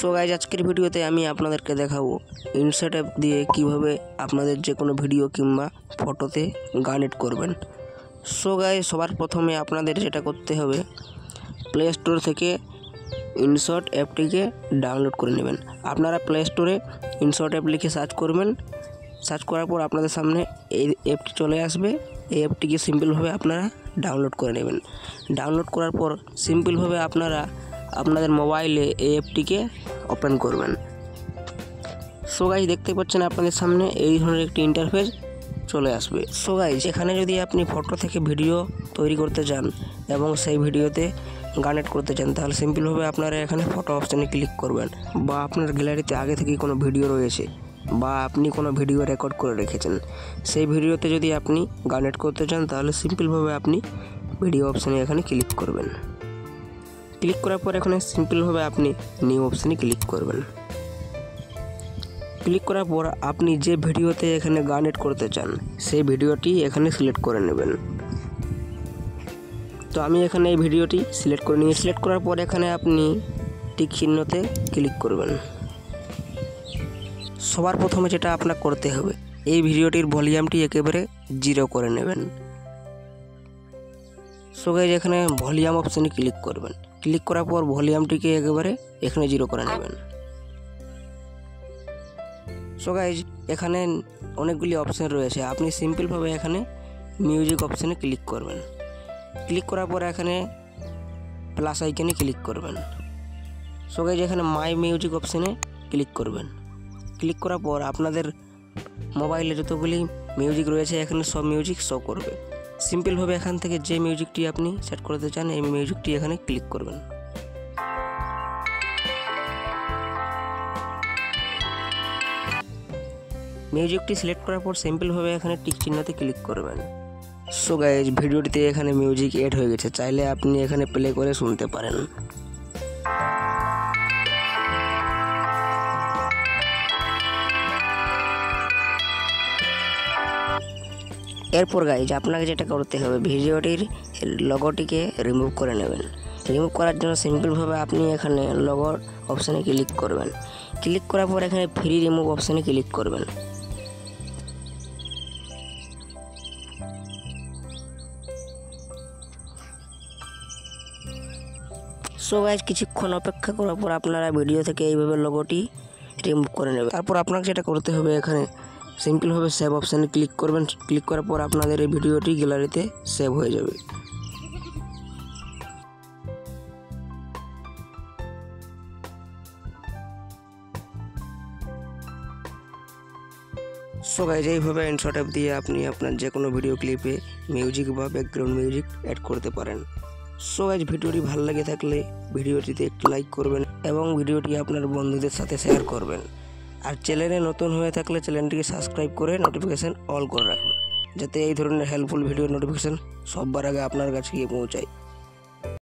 So guys আজকের ভিডিওতে আমি আপনাদেরকে দেখাবো ইনসার্ট অ্যাপ দিয়ে কিভাবে আপনাদের যে কোনো ভিডিও কিংবা ফটোতে গান এড করবেন। সো গাইজ সবার প্রথমে আপনাদের যেটা করতে হবে, প্লে স্টোর থেকে ইনসার্ট অ্যাপটিকে ডাউনলোড করে নেবেন। আপনারা প্লে স্টোরে ইনসার্ট অ্যাপ লিখে সার্চ করবেন। সার্চ করার পর আপনাদের সামনে এই অ্যাপটি চলে আসবে। এই অ্যাপটিকে সিম্পলভাবে আপনারা ডাউনলোড করে নেবেন। ডাউনলোড করার পর সিম্পলভাবে আপনারা আপনাদের মোবাইলে এই অ্যাপটিকে ওপেন করবেন। সো গাইজ দেখতে পাচ্ছেন আপনাদের সামনে এই ধরনের একটি ইন্টারফেস চলে আসবে। সো গাইজ এখানে যদি আপনি ফটো থেকে ভিডিও তৈরি করতে চান এবং সেই ভিডিওতে গান এড করতে চান, তাহলে সিম্পলভাবে আপনারা এখানে ফটো অপশানে ক্লিক করবেন। বা আপনার গ্যালারিতে আগে থেকেই কোনো ভিডিও রয়েছে বা আপনি কোনো ভিডিও রেকর্ড করে রেখেছেন, সেই ভিডিওতে যদি আপনি গান এড করতে চান, তাহলে সিম্পলভাবে আপনি ভিডিও অপশানে এখানে ক্লিক করবেন। ক্লিক করার পর এখানে সিম্পলভাবে আপনি নিউ অপশানে ক্লিক করবেন। ক্লিক করার পর আপনি যে ভিডিওতে এখানে গান এড করতে চান সেই ভিডিওটি এখানে সিলেক্ট করে নেবেন। তো আমি এখানে এই ভিডিওটি সিলেক্ট করে নিয়ে সিলেক্ট করার পর এখানে আপনি টিক চিহ্নতে ক্লিক করবেন। সবার প্রথমে যেটা আপনার করতে হবে, এই ভিডিওটির ভলিউমটি একেবারে 0 করে নেবেন। সো গাইজ এখানে ভলিউম অপশানে ক্লিক করবেন। ক্লিক করার পর ভলিউমটিকে একেবারে এখানে 0 করে নেবেন। সো গাইজ এখানে অনেকগুলি অপশান রয়েছে, আপনি সিম্পলভাবে এখানে মিউজিক অপশানে ক্লিক করবেন। ক্লিক করার পর এখানে প্লাস আইকনে ক্লিক করবেন। সো গাইজ এখানে মাই মিউজিক অপশানে ক্লিক করবেন। ক্লিক করার পর আপনাদের মোবাইলে যতগুলি মিউজিক রয়েছে এখানে সব মিউজিক শো করবে। সিম্পলভাবে এখান থেকে যে মিউজিকটি আপনি সেট করতে চান এই মিউজিকটি এখানে ক্লিক করবেন। মিউজিকটি সিলেক্ট করার পর সিম্পলভাবে এখানে টিক চিহ্নতে ক্লিক করবেন। সো গাইজ ভিডিওটিতে এখানে মিউজিক এড হয়ে গেছে, চাইলে আপনি এখানে প্লে করে শুনতে পারেন। এরপর গাইজ আপনাকে যেটা করতে হবে, ভিডিওটির লোগোটিকে রিমুভ করে নেবেন। রিমুভ করার জন্য সিম্পলভাবে আপনি এখানে লোগো অপশানে ক্লিক করবেন। ক্লিক করার পর এখানে ফ্রি রিমুভ অপশানে ক্লিক করবেন। সো গাইজ কিছুক্ষণ অপেক্ষা করার পর আপনারা ভিডিও থেকে এইভাবে লোগোটি রিমুভ করে নেবেন। তারপর আপনাকে যেটা করতে হবে, এখানে সিম্পলভাবে সেভ অপশানে ক্লিক করবেন। ক্লিক করার পর আপনাদের এই ভিডিওটি গ্যালারিতে সেভ হয়ে যাবে। সো গাইজ এইভাবে ইনসার্ট অ্যাপ দিয়ে আপনি আপনার যে কোনো ভিডিও ক্লিপে মিউজিক বা ব্যাকগ্রাউন্ড মিউজিক অ্যাড করতে পারেন। সো গাইজ ভিডিওটি ভালো লেগে থাকলে ভিডিওটিতে একটু লাইক করবেন এবং ভিডিওটি আপনার বন্ধুদের সাথে শেয়ার করবেন। আর চ্যানেলে নতুন হয়ে থাকলে চ্যানেলটিকে সাবস্ক্রাইব করে নোটিফিকেশান অল করে রাখবেন, যাতে এই ধরনের হেল্পফুল ভিডিও নোটিফিকেশান সবার আগে আপনার কাছে গিয়ে পৌঁছায়।